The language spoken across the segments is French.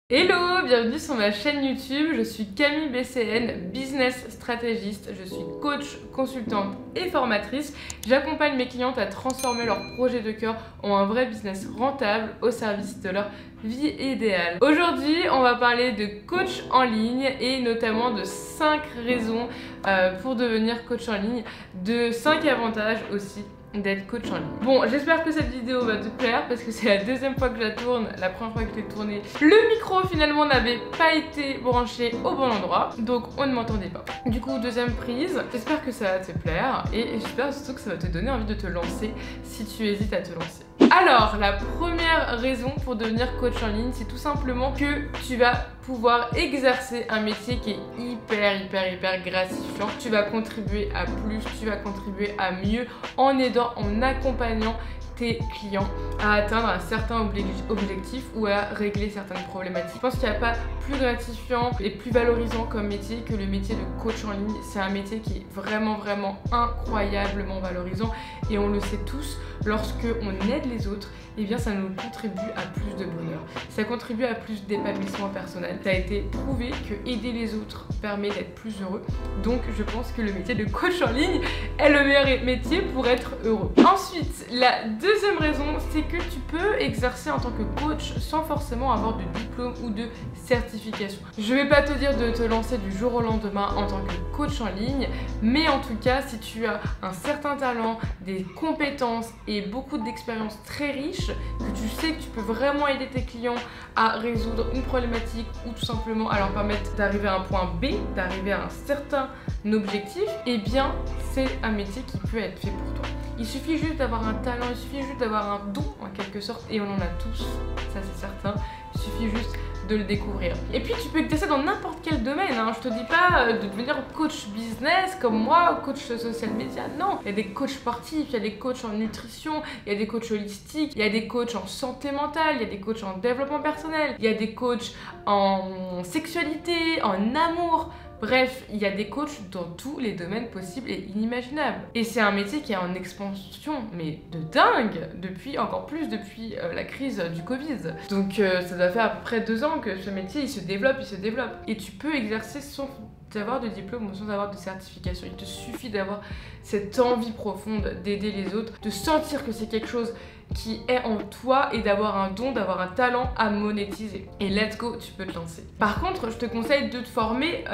Hello, bienvenue sur ma chaîne YouTube, je suis Camille BCN, business stratégiste, je suis coach, consultante et formatrice. J'accompagne mes clientes à transformer leur projet de cœur en un vrai business rentable au service de leur vie idéale. Aujourd'hui, on va parler de coach en ligne et notamment de 5 raisons pour devenir coach en ligne, de 5 avantages aussi d'être coach en ligne. Bon, j'espère que cette vidéo va te plaire parce que c'est la deuxième fois que je la tourne. La première fois que je l'ai tournée, le micro finalement n'avait pas été branché au bon endroit, donc on ne m'entendait pas. Du coup, deuxième prise, j'espère que ça va te plaire et j'espère surtout que ça va te donner envie de te lancer si tu hésites à te lancer. Alors, la première raison pour devenir coach en ligne, c'est tout simplement que tu vas pouvoir exercer un métier qui est hyper gratifiant. Tu vas contribuer à plus, tu vas contribuer à mieux en aidant, en accompagnant tes clients à atteindre un certain objectif ou à régler certaines problématiques. Je pense qu'il n'y a pas plus gratifiant et plus valorisant comme métier que le métier de coach en ligne. C'est un métier qui est vraiment incroyablement valorisant et on le sait tous, lorsque on aide les autres, eh bien ça nous contribue à plus de bonheur. Ça contribue à plus d'épanouissement personnel. Ça a été prouvé que aider les autres permet d'être plus heureux. Donc je pense que le métier de coach en ligne est le meilleur métier pour être heureux. Ensuite, la deuxième raison, c'est que tu peux exercer en tant que coach sans forcément avoir de diplôme ou de certification. Je vais pas te dire de te lancer du jour au lendemain en tant que coach en ligne, mais en tout cas, si tu as un certain talent, des compétences et beaucoup d'expérience très riche, que tu sais que tu peux vraiment aider tes clients à résoudre une problématique ou tout simplement à leur permettre d'arriver à un point B, d'arriver à un certain objectif, eh bien c'est un métier qui peut être fait pour toi. Il suffit juste d'avoir un talent, il suffit juste d'avoir un don en quelque sorte, et on en a tous, ça c'est certain. Il suffit juste de le découvrir. Et puis tu peux exercer dans n'importe quel domaine, hein. Je te dis pas de devenir coach business comme moi, coach social media, non. Il y a des coachs sportifs, il y a des coachs en nutrition, il y a des coachs holistiques, il y a des coachs en santé mentale, il y a des coachs en développement personnel, il y a des coachs en sexualité, en amour. Bref, il y a des coachs dans tous les domaines possibles et inimaginables. Et c'est un métier qui est en expansion, mais de dingue, encore plus depuis la crise du Covid. Donc ça doit faire à peu près 2 ans que ce métier il se développe. Et tu peux exercer sans avoir de diplôme ou sans avoir de certification. Il te suffit d'avoir cette envie profonde d'aider les autres, de sentir que c'est quelque chose qui est en toi et d'avoir un don, d'avoir un talent à monétiser. Et let's go, tu peux te lancer. Par contre, je te conseille de te former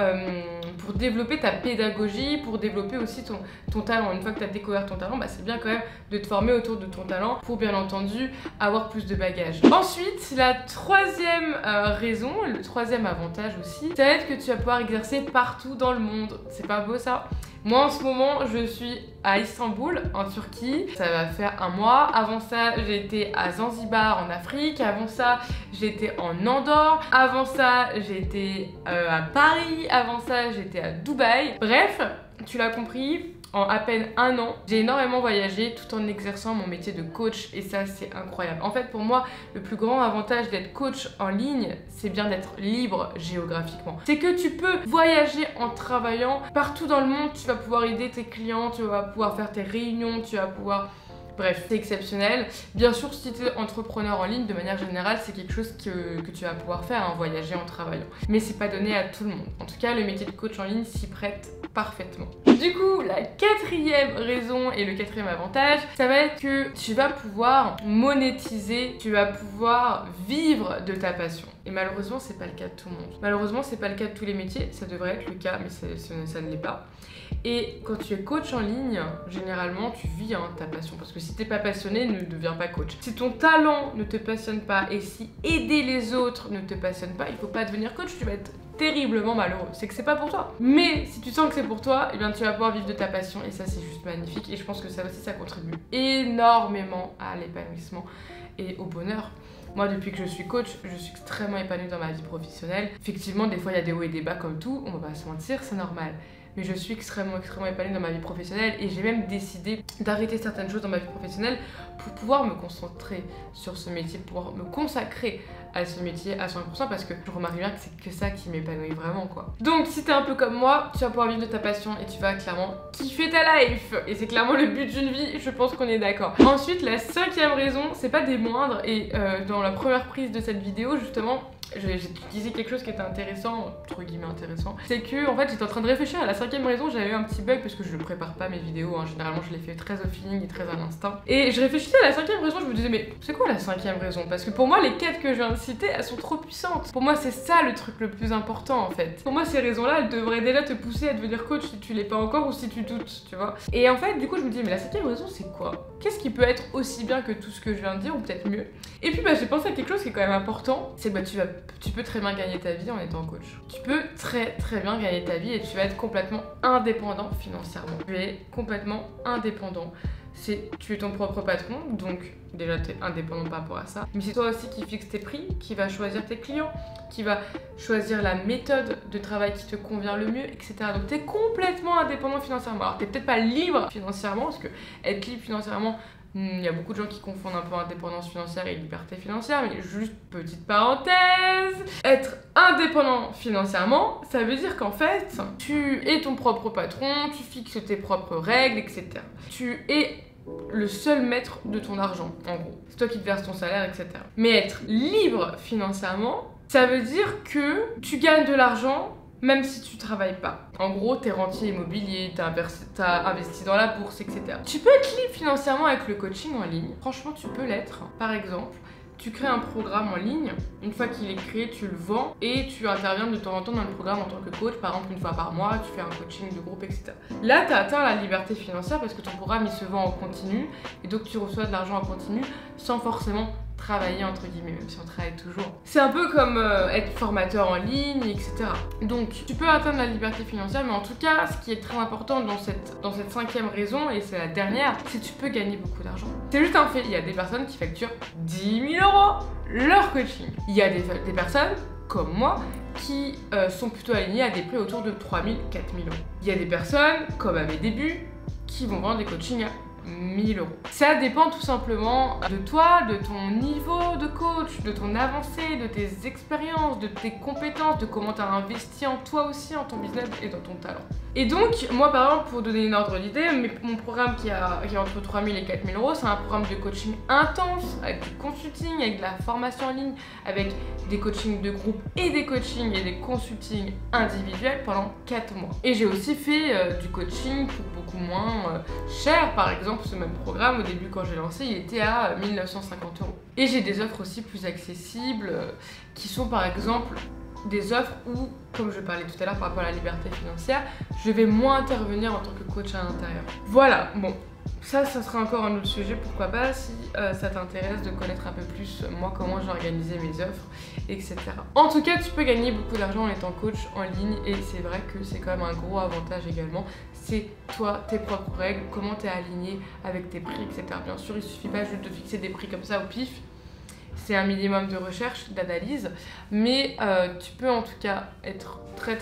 pour développer ta pédagogie, pour développer aussi ton talent. Une fois que tu as découvert ton talent, bah, c'est bien quand même de te former autour de ton talent pour bien entendu avoir plus de bagages. Ensuite, la troisième raison, le troisième avantage aussi, ça va être que tu vas pouvoir exercer partout dans le monde. C'est pas beau ça ? Moi en ce moment je suis à Istanbul en Turquie, ça va faire 1 mois. Avant ça j'ai été à Zanzibar en Afrique, avant ça j'étais en Andorre, avant ça j'étais à Paris, avant ça j'étais à Dubaï. Bref, tu l'as compris, en à peine 1 an, j'ai énormément voyagé tout en exerçant mon métier de coach et ça c'est incroyable. En fait pour moi, le plus grand avantage d'être coach en ligne, c'est bien d'être libre géographiquement. C'est que tu peux voyager en travaillant partout dans le monde, tu vas pouvoir aider tes clients, tu vas pouvoir faire tes réunions, tu vas pouvoir... Bref, c'est exceptionnel. Bien sûr, si tu es entrepreneur en ligne, de manière générale, c'est quelque chose que tu vas pouvoir faire, hein, voyager en travaillant. Mais c'est pas donné à tout le monde. En tout cas, le métier de coach en ligne s'y prête parfaitement. Du coup, la quatrième raison et le quatrième avantage, ça va être que tu vas pouvoir monétiser, tu vas pouvoir vivre de ta passion. Et malheureusement, c'est pas le cas de tout le monde. Malheureusement, c'est pas le cas de tous les métiers. Ça devrait être le cas, mais ça ne l'est pas. Et quand tu es coach en ligne, généralement, tu vis ta passion. Parce que si t'es pas passionné, ne deviens pas coach. Si ton talent ne te passionne pas et si aider les autres ne te passionne pas, il faut pas devenir coach, tu vas être terriblement malheureux. C'est que c'est pas pour toi. Mais si tu sens que c'est pour toi, eh bien tu vas pouvoir vivre de ta passion et ça c'est juste magnifique. Et je pense que ça aussi, ça contribue énormément à l'épanouissement et au bonheur. Moi, depuis que je suis coach, je suis extrêmement épanouie dans ma vie professionnelle. Effectivement, des fois, il y a des hauts et des bas comme tout, on va pas se mentir, c'est normal. Mais je suis extrêmement épanouie dans ma vie professionnelle et j'ai même décidé d'arrêter certaines choses dans ma vie professionnelle pour pouvoir me concentrer sur ce métier, pour pouvoir me consacrer à ce métier à 100% parce que je remarque bien que c'est que ça qui m'épanouit vraiment quoi. Donc si t'es un peu comme moi, tu vas pouvoir vivre de ta passion et tu vas clairement kiffer ta life. Et c'est clairement le but d'une vie, je pense qu'on est d'accord. Ensuite, la 5e raison, c'est pas des moindres et dans la première prise de cette vidéo justement, je disais quelque chose qui était intéressant, entre guillemets intéressant, c'est que en fait j'étais en train de réfléchir à la 5e raison, j'avais eu un petit bug parce que je ne prépare pas mes vidéos, hein. Généralement je les fais très au feeling et très à l'instinct. Et je réfléchissais à la 5e raison, je me disais mais c'est quoi la 5e raison? Parce que pour moi les 4 que je viens de citer, elles sont trop puissantes. Pour moi c'est ça le truc le plus important en fait. Pour moi ces raisons-là, elles devraient déjà te pousser à devenir coach si tu l'es pas encore ou si tu doutes, tu vois. Et en fait du coup je me dis mais la 5e raison c'est quoi? Qu'est-ce qui peut être aussi bien que tout ce que je viens de dire ou peut-être mieux? Et puis j'ai pensé à quelque chose qui est quand même important, c'est que tu peux très bien gagner ta vie en étant coach. Tu peux très bien gagner ta vie et tu vas être complètement indépendant financièrement. Tu es complètement indépendant. Tu es ton propre patron, donc déjà tu es indépendant par rapport à ça. Mais c'est toi aussi qui fixe tes prix, qui va choisir tes clients, qui va choisir la méthode de travail qui te convient le mieux, etc. Donc tu es complètement indépendant financièrement. Alors tu n'es peut-être pas libre financièrement, parce que être libre financièrement, il y a beaucoup de gens qui confondent un peu indépendance financière et liberté financière, mais juste petite parenthèse, être indépendant financièrement, ça veut dire qu'en fait, tu es ton propre patron, tu fixes tes propres règles, etc. Tu es le seul maître de ton argent, en gros. C'est toi qui te verses ton salaire, etc. Mais être libre financièrement, ça veut dire que tu gagnes de l'argent même si tu travailles pas. En gros, t'es rentier immobilier, t'as investi dans la bourse, etc. Tu peux être libre financièrement avec le coaching en ligne. Franchement, tu peux l'être. Par exemple, tu crées un programme en ligne, une fois qu'il est créé, tu le vends et tu interviens de temps en temps dans le programme en tant que coach, par exemple une fois par mois, tu fais un coaching de groupe, etc. Là, tu as atteint la liberté financière parce que ton programme il se vend en continu et donc tu reçois de l'argent en continu sans forcément travailler entre guillemets, même si on travaille toujours. C'est un peu comme être formateur en ligne, etc. Donc tu peux atteindre la liberté financière, mais en tout cas, ce qui est très important dans cette 5e raison, et c'est la dernière, c'est que tu peux gagner beaucoup d'argent. C'est juste un fait, il y a des personnes qui facturent 10 000 € leur coaching. Il y a des personnes, comme moi, qui sont plutôt alignées à des prix autour de 3 000, 4 000 €. Il y a des personnes, comme à mes débuts, qui vont vendre des coachings à 1 000 €. Ça dépend tout simplement de toi, de ton niveau de coach, de ton avancée, de tes expériences, de tes compétences, de comment tu as investi en toi aussi, en ton business et dans ton talent. Et donc, moi par exemple, pour donner une ordre d'idée, mon programme qui est entre 3 000 et 4 000 €, c'est un programme de coaching intense, avec du consulting, avec de la formation en ligne, avec des coachings de groupe et des coachings et des consultings individuels pendant 4 mois. Et j'ai aussi fait du coaching pour beaucoup moins cher. Par exemple, ce même programme, au début quand j'ai lancé, il était à 1 950 €. Et j'ai des offres aussi plus accessibles, qui sont par exemple des offres où, comme je parlais tout à l'heure par rapport à la liberté financière, je vais moins intervenir en tant que coach à l'intérieur. Voilà, bon, ça sera encore un autre sujet, pourquoi pas, si ça t'intéresse de connaître un peu plus moi comment j'ai organisé mes offres, etc. En tout cas, tu peux gagner beaucoup d'argent en étant coach en ligne et c'est vrai que c'est quand même un gros avantage également. C'est toi, tes propres règles, comment tu es aligné avec tes prix, etc. Bien sûr, il suffit pas juste de fixer des prix comme ça au pif. C'est un minimum de recherche, d'analyse, mais tu peux en tout cas être très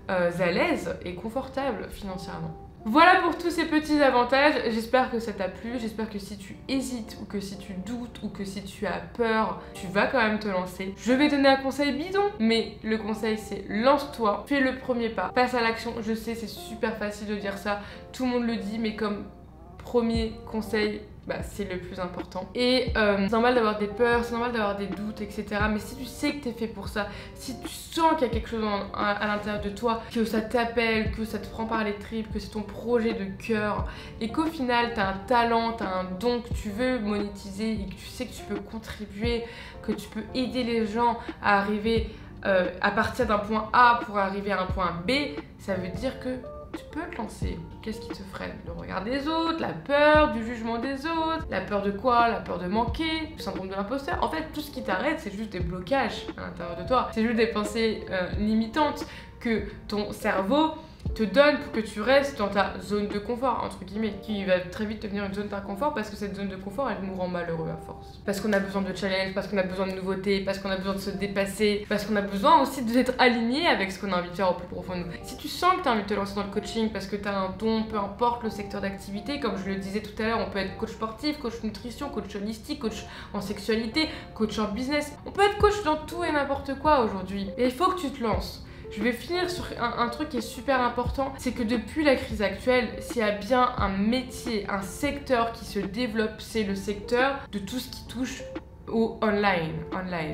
à l'aise et confortable financièrement. Voilà pour tous ces petits avantages, j'espère que ça t'a plu, j'espère que si tu hésites ou que si tu doutes ou que si tu as peur, tu vas quand même te lancer. Je vais donner un conseil bidon, mais le conseil c'est lance-toi, fais le premier pas, passe à l'action. Je sais c'est super facile de dire ça, tout le monde le dit, mais comme premier conseil, c'est le plus important. Et c'est normal d'avoir des peurs, c'est normal d'avoir des doutes, etc. Mais si tu sais que t'es fait pour ça, si tu sens qu'il y a quelque chose à l'intérieur de toi, que ça t'appelle, que ça te prend par les tripes, que c'est ton projet de cœur, et qu'au final t'as un talent, t'as un don que tu veux monétiser et que tu sais que tu peux contribuer, que tu peux aider les gens à arriver à partir d'un point A pour arriver à un point B, ça veut dire que tu peux te lancer. Qu'est-ce qui te freine? Le regard des autres, la peur du jugement des autres, la peur de quoi? La peur de manquer, le syndrome de l'imposteur. En fait, tout ce qui t'arrête, c'est juste des blocages à l'intérieur de toi. C'est juste des pensées limitantes que ton cerveau te donne pour que tu restes dans ta zone de confort, entre guillemets, qui va très vite devenir une zone d'inconfort parce que cette zone de confort, elle nous rend malheureux à force. Parce qu'on a besoin de challenge, parce qu'on a besoin de nouveautés, parce qu'on a besoin de se dépasser, parce qu'on a besoin aussi d'être aligné avec ce qu'on a envie de faire au plus profond de nous. Si tu sens que tu as envie de te lancer dans le coaching parce que tu as un don, peu importe le secteur d'activité, comme je le disais tout à l'heure, on peut être coach sportif, coach nutrition, coach holistique, coach en sexualité, coach en business. On peut être coach dans tout et n'importe quoi aujourd'hui. Et il faut que tu te lances. Je vais finir sur un truc qui est super important, c'est que depuis la crise actuelle, s'il y a bien un métier, un secteur qui se développe, c'est le secteur de tout ce qui touche ou online,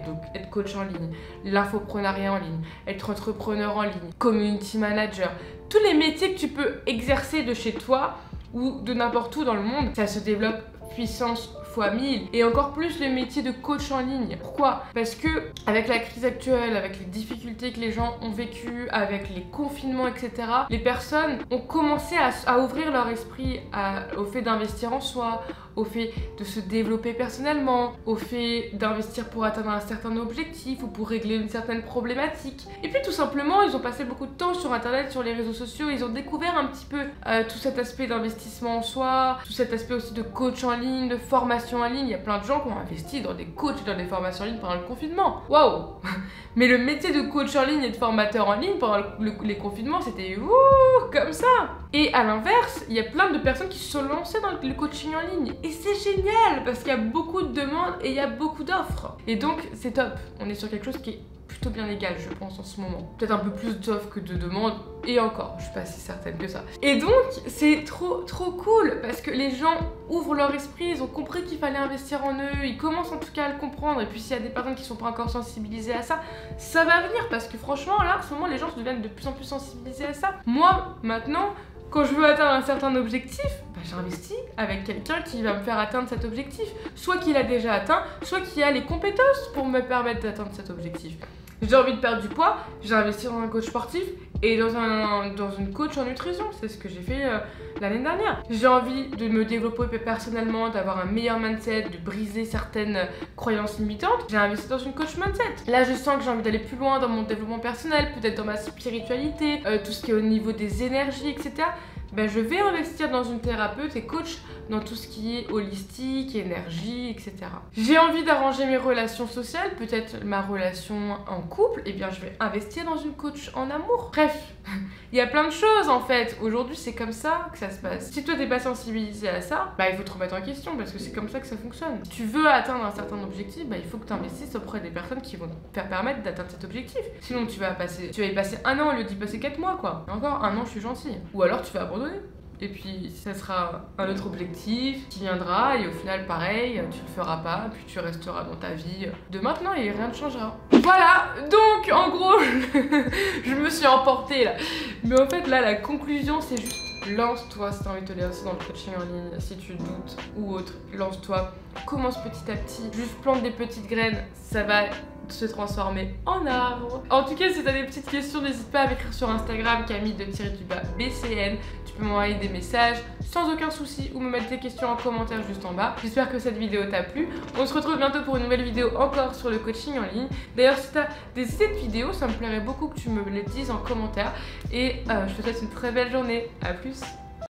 donc être coach en ligne, l'infoprenariat en ligne, être entrepreneur en ligne, community manager, tous les métiers que tu peux exercer de chez toi ou de n'importe où dans le monde, ça se développe puissance fois 1000 et encore plus le métier de coach en ligne. Pourquoi? Parce que avec la crise actuelle, avec les difficultés que les gens ont vécues, avec les confinements, etc., les personnes ont commencé à ouvrir leur esprit au fait d'investir en soi, au fait de se développer personnellement, au fait d'investir pour atteindre un certain objectif ou pour régler une certaine problématique. Et puis tout simplement, ils ont passé beaucoup de temps sur internet, sur les réseaux sociaux, ils ont découvert un petit peu tout cet aspect d'investissement en soi, tout cet aspect aussi de coach en ligne, de formation en ligne. Il y a plein de gens qui ont investi dans des coachs et dans des formations en ligne pendant le confinement. Waouh! Mais le métier de coach en ligne et de formateur en ligne pendant les confinements, c'était comme ça. Et à l'inverse, il y a plein de personnes qui se sont lancées dans le coaching en ligne. Et c'est génial parce qu'il y a beaucoup de demandes et il y a beaucoup d'offres. Et donc, c'est top. On est sur quelque chose qui est plutôt bien légal, je pense, en ce moment. Peut-être un peu plus d'offres que de demandes. Et encore, je suis pas si certaine que ça. Et donc, c'est trop cool parce que les gens ouvrent leur esprit, ils ont compris qu'il fallait investir en eux, ils commencent en tout cas à le comprendre. Et puis s'il y a des personnes qui sont pas encore sensibilisées à ça, ça va venir parce que franchement, là, en ce moment, les gens deviennent de plus en plus sensibilisés à ça. Moi, maintenant, quand je veux atteindre un certain objectif, j'investis avec quelqu'un qui va me faire atteindre cet objectif. Soit qu'il a déjà atteint, soit qu'il a les compétences pour me permettre d'atteindre cet objectif. J'ai envie de perdre du poids, j'ai investi dans un coach sportif et dans une coach en nutrition. C'est ce que j'ai fait l'année dernière. J'ai envie de me développer personnellement, d'avoir un meilleur mindset, de briser certaines croyances limitantes. J'ai investi dans une coach mindset. Là, je sens que j'ai envie d'aller plus loin dans mon développement personnel, peut-être dans ma spiritualité, tout ce qui est au niveau des énergies, etc. Je vais investir dans une thérapeute et coach dans tout ce qui est holistique, énergie, etc. J'ai envie d'arranger mes relations sociales, peut-être ma relation en couple, et bien je vais investir dans une coach en amour. Bref, il y a plein de choses en fait. Aujourd'hui, c'est comme ça que ça se passe. Si toi t'es pas sensibilisé à ça, il faut te remettre en question parce que c'est comme ça que ça fonctionne. Si tu veux atteindre un certain objectif, il faut que tu investisses auprès des personnes qui vont te faire permettre d'atteindre cet objectif. Sinon, tu vas y passer un an au lieu d'y passer 4 mois, quoi. Et encore, un an, je suis gentille. Ou alors, tu vas abandonner. Et puis ça sera un autre objectif qui viendra et au final pareil, tu le feras pas, puis tu resteras dans ta vie de maintenant et rien ne changera. Voilà, donc en gros, je me suis emportée là. Mais en fait là, la conclusion c'est juste lance-toi si t'as envie de te lancer dans le coaching en ligne, si tu doutes ou autre, lance-toi, commence petit à petit, juste plante des petites graines, ça va se transformer en arbre. En tout cas, si t'as des petites questions, n'hésite pas à m'écrire sur Instagram, Camille_BCN. Tu peux m'envoyer des messages sans aucun souci ou me mettre tes questions en commentaire juste en bas. J'espère que cette vidéo t'a plu. On se retrouve bientôt pour une nouvelle vidéo encore sur le coaching en ligne. D'ailleurs, si t'as des idées de vidéos, ça me plairait beaucoup que tu me les dises en commentaire. Et je te souhaite une très belle journée. À plus.